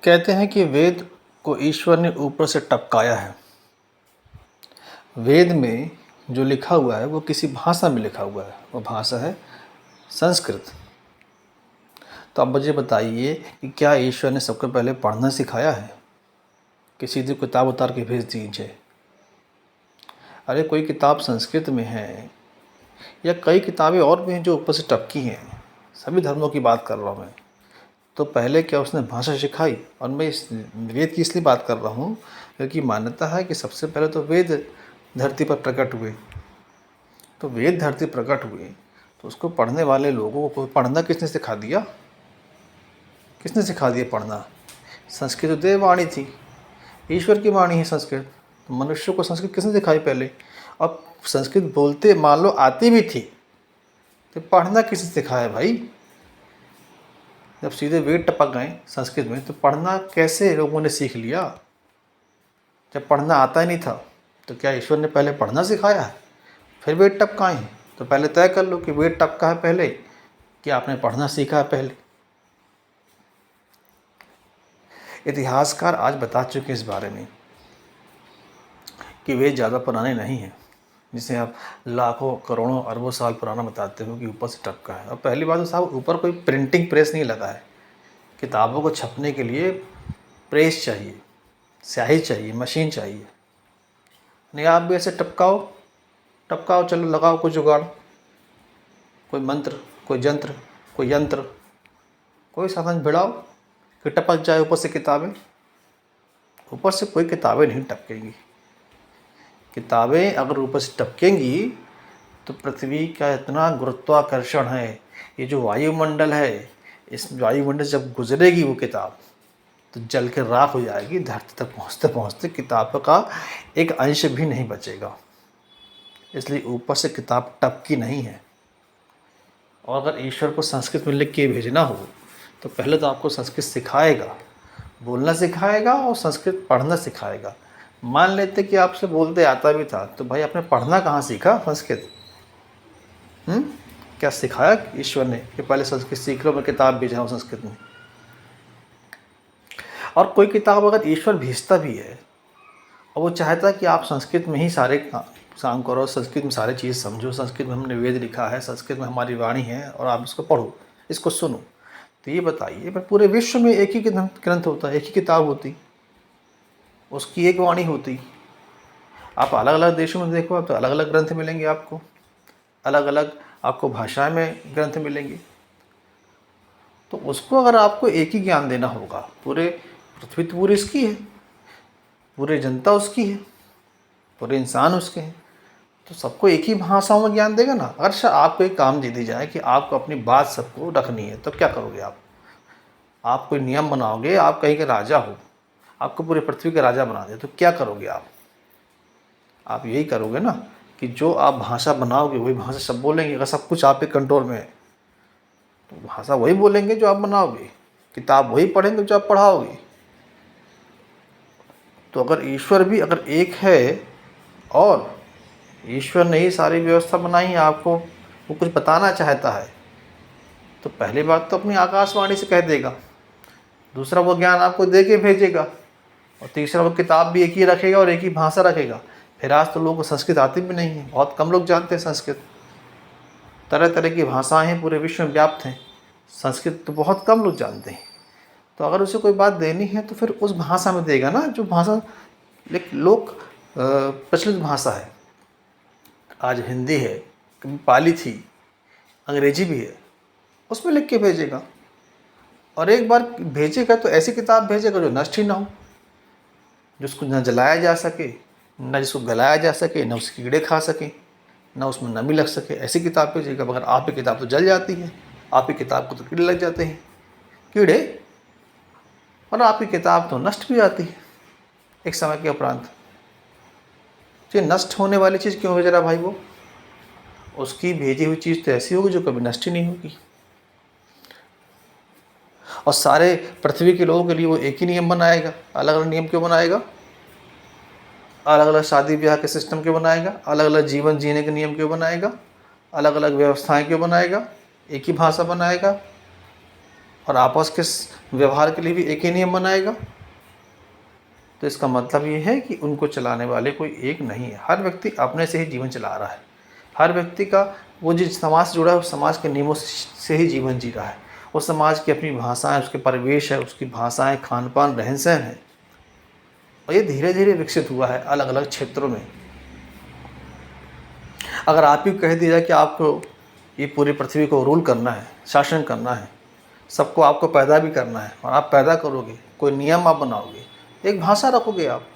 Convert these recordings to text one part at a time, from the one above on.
कहते हैं कि वेद को ईश्वर ने ऊपर से टपकाया है। वेद में जो लिखा हुआ है वो किसी भाषा में लिखा हुआ है, वो भाषा है संस्कृत। तो अब मुझे बताइए कि क्या ईश्वर ने सबको पहले पढ़ना सिखाया है कि सीधी किताब उतार के भेज दीजिए? अरे कोई किताब संस्कृत में है या कई किताबें और भी हैं जो ऊपर से टपकी हैं, सभी धर्मों की बात कर रहा हूँ मैं। तो पहले क्या उसने भाषा सिखाई? और मैं इस वेद की इसलिए बात कर रहा हूँ क्योंकि मान्यता है कि सबसे पहले तो वेद धरती पर प्रकट हुए। तो वेद धरती प्रकट हुए तो उसको पढ़ने वाले लोगों को पढ़ना किसने सिखा दिया? किसने सिखा दिया पढ़ना? संस्कृत तो देववाणी थी, ईश्वर की वाणी है संस्कृत। तो मनुष्य को संस्कृत किसने सिखाई पहले? अब संस्कृत बोलते मान लो आती भी थी तो पढ़ना किसने सिखाया भाई? जब सीधे वेद टपक गए संस्कृत में तो पढ़ना कैसे लोगों ने सीख लिया? जब पढ़ना आता ही नहीं था तो क्या ईश्वर ने पहले पढ़ना सिखाया है फिर वेद टपकाए हैं? तो पहले तय कर लो कि वेद टपका है पहले कि आपने पढ़ना सीखा है पहले। इतिहासकार आज बता चुके इस बारे में कि वेद ज़्यादा पुराने नहीं हैं, जिसे आप लाखों करोड़ों अरबों साल पुराना बताते हो कि ऊपर से टपका है। और पहली बात तो साहब ऊपर कोई प्रिंटिंग प्रेस नहीं लगा है। किताबों को छपने के लिए प्रेस चाहिए, स्याही चाहिए, मशीन चाहिए। नहीं आप भी ऐसे टपकाओ टपकाओ, चलो लगाओ कोई जुगाड़, कोई मंत्र, कोई जंत्र, कोई यंत्र, कोई साधन भिड़ाओ कि टपक जाए ऊपर से किताबें। ऊपर से कोई किताबें नहीं टपकेंगी। किताबें अगर ऊपर से टपकेंगी तो पृथ्वी का इतना गुरुत्वाकर्षण है, ये जो वायुमंडल है, इस वायुमंडल से जब गुजरेगी वो किताब तो जल के राख हो जाएगी। धरती तक पहुँचते पहुँचते किताब का एक अंश भी नहीं बचेगा। इसलिए ऊपर से किताब टपकी नहीं है। और अगर ईश्वर को संस्कृत में लिख के भेजना हो तो पहले तो आपको संस्कृत सिखाएगा, बोलना सिखाएगा और संस्कृत पढ़ना सिखाएगा। मान लेते कि आपसे बोलते आता भी था तो भाई आपने पढ़ना कहाँ सीखा संस्कृत? क्या सिखाया ईश्वर ने कि पहले संस्कृत सीख लो, मैं किताब भेजा हूँ संस्कृत में? और कोई किताब अगर ईश्वर भेजता भी है और वो चाहता कि आप संस्कृत में ही सारे काम करो, संस्कृत में सारे चीज़ समझो, संस्कृत में हमने वेद लिखा है, संस्कृत में हमारी वाणी है और आप इसको पढ़ो, इसको सुनो, तो ये बताइए पर पूरे विश्व में एक ही ग्रंथ होता है, एक ही किताब होती, उसकी एक वाणी होती। आप अलग अलग देशों में देखो तो अलग अलग ग्रंथ मिलेंगे आपको, अलग अलग आपको भाषाएं में ग्रंथ मिलेंगे। तो उसको अगर आपको एक ही ज्ञान देना होगा, पूरे पृथ्वी तो पूरी इसकी है, पूरे जनता उसकी है, पूरे इंसान उसके हैं, तो सबको एक ही भाषाओं में ज्ञान देगा ना। अगर आपको एक काम दे दी जाए कि आपको अपनी बात सबको रखनी है तो क्या करोगे आप कोई नियम बनाओगे, आप कहीं के राजा हो, आपको पूरी पृथ्वी के राजा बना दे तो क्या करोगे आप यही करोगे ना कि जो आप भाषा बनाओगे वही भाषा सब बोलेंगे। अगर सब कुछ आपके कंट्रोल में है तो भाषा वही बोलेंगे जो आप बनाओगे, किताब वही पढ़ेंगे जो आप पढ़ाओगे। तो अगर ईश्वर भी अगर एक है और ईश्वर ने ही सारी व्यवस्था बनाई है, आपको वो कुछ बताना चाहता है तो पहली बात तो अपनी आकाशवाणी से कह देगा, दूसरा वो ज्ञान आपको दे के भेजेगा, और तीसरा वो किताब भी एक ही रखेगा और एक ही भाषा रखेगा। फिर आज तो लोगों को संस्कृत आती भी नहीं है, बहुत कम लोग जानते हैं संस्कृत। तरह तरह की भाषाएं हैं पूरे विश्व में व्याप्त हैं, संस्कृत तो बहुत कम लोग जानते हैं। तो अगर उसे कोई बात देनी है तो फिर उस भाषा में देगा ना जो भाषा लोक प्रचलित भाषा है। आज हिंदी है, कभी पाली थी, अंग्रेजी भी है, उसमें लिख के भेजेगा। और एक बार भेजेगा तो ऐसी किताब भेजेगा जो नष्ट ही ना हो, जिसको न जलाया जा सके, न जिसको गलाया जा सके, न उसके कीड़े खा सके, न उसमें नमी लग सके, ऐसी किताब भेजेगा। मगर आपकी किताब तो जल जाती है, आपकी किताब को तो कीड़े लग जाते हैं, कीड़े, और आपकी किताब तो नष्ट भी जाती है एक समय के उपरांत। तो ये नष्ट होने वाली चीज़ क्यों भेज रहा भाई? वो उसकी भेजी हुई चीज़ तो ऐसी होगी जो कभी नष्ट ही नहीं होगी। और सारे पृथ्वी के लोगों के लिए वो एक ही नियम बनाएगा। अलग अलग नियम क्यों बनाएगा? अलग अलग शादी ब्याह के सिस्टम क्यों बनाएगा? अलग अलग जीवन जीने के नियम क्यों बनाएगा? अलग अलग व्यवस्थाएं क्यों बनाएगा? एक ही भाषा बनाएगा और आपस के व्यवहार के लिए भी एक ही नियम बनाएगा। तो इसका मतलब ये है कि उनको चलाने वाले कोई एक नहीं है। हर व्यक्ति अपने से ही जीवन चला रहा है। हर व्यक्ति का वो जिस समाज से जुड़ा है उस समाज के नियमों से ही जीवन जी रहा है। उस समाज की अपनी भाषाएं, उसके परिवेश है, उसकी भाषाएं, खान पान, रहन सहन है। और ये धीरे धीरे विकसित हुआ है अलग अलग क्षेत्रों में। अगर आप ही कह दिया जाए कि आपको ये पूरी पृथ्वी को रूल करना है, शासन करना है, सबको आपको पैदा भी करना है और आप पैदा करोगे, कोई नियम आप बनाओगे, एक भाषा रखोगे आप,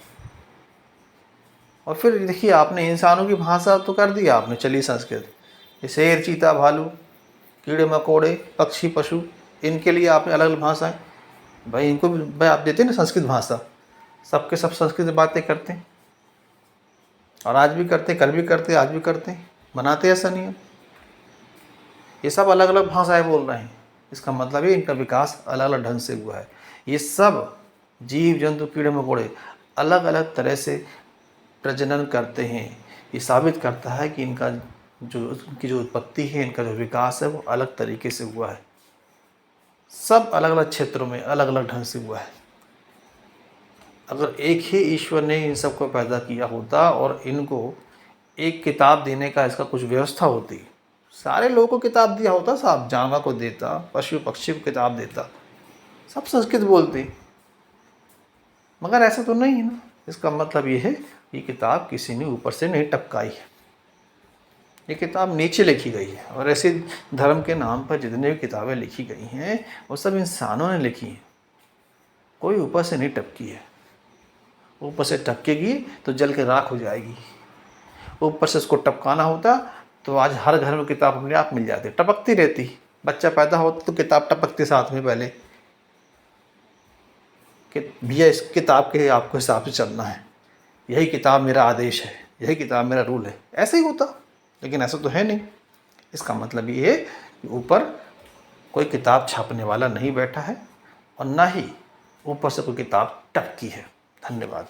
और फिर देखिए आपने इंसानों की भाषा तो कर दिया आपने, चलिए संस्कृत, ये शेर, चीता, भालू, कीड़े मकोड़े, पक्षी, पशु, इनके लिए आपने अलग अलग भाषाएं, भाई इनको भी भाई आप देते हैं ना संस्कृत भाषा, सबके सब संस्कृत में बातें करते हैं और आज भी करते, कल भी करते, आज भी करते हैं, बनाते ऐसा नहीं है। ये सब अलग अलग भाषाएं बोल रहे हैं, इसका मतलब है इनका विकास अलग अलग ढंग से हुआ है। ये सब जीव जंतु, कीड़े मकोड़े अलग अलग तरह से प्रजनन करते हैं। ये साबित करता है कि इनका जो उत्पत्ति है, इनका जो विकास है वो अलग तरीके से हुआ है। सब अलग अलग क्षेत्रों में अलग अलग ढंग से हुआ है। अगर एक ही ईश्वर ने इन सबको पैदा किया होता और इनको एक किताब देने का इसका कुछ व्यवस्था होती, सारे लोगों को किताब दिया होता, साहब जानवर को देता, पशु पक्षी को किताब देता, सब संस्कृत बोलते, मगर ऐसा तो नहीं है ना। इसका मतलब ये है कि किताब किसी ने ऊपर से नहीं टपकाई है, ये किताब नीचे लिखी गई है। और ऐसे धर्म के नाम पर जितने भी किताबें लिखी गई हैं वो सब इंसानों ने लिखी हैं, कोई ऊपर से नहीं टपकी है। ऊपर से टपकेगी तो जल के राख हो जाएगी। ऊपर से उसको टपकाना होता तो आज हर घर में किताब अपने आप मिल जाती, टपकती रहती। बच्चा पैदा होता तो किताब टपकती साथ में पहले कि भैया इस किताब के आपको हिसाब से चलना है, यही किताब मेरा आदेश है, यही किताब मेरा रूल है, ऐसे ही होता। लेकिन ऐसा तो है नहीं। इसका मतलब ये है कि ऊपर कोई किताब छापने वाला नहीं बैठा है और ना ही ऊपर से कोई किताब टपकी है। धन्यवाद।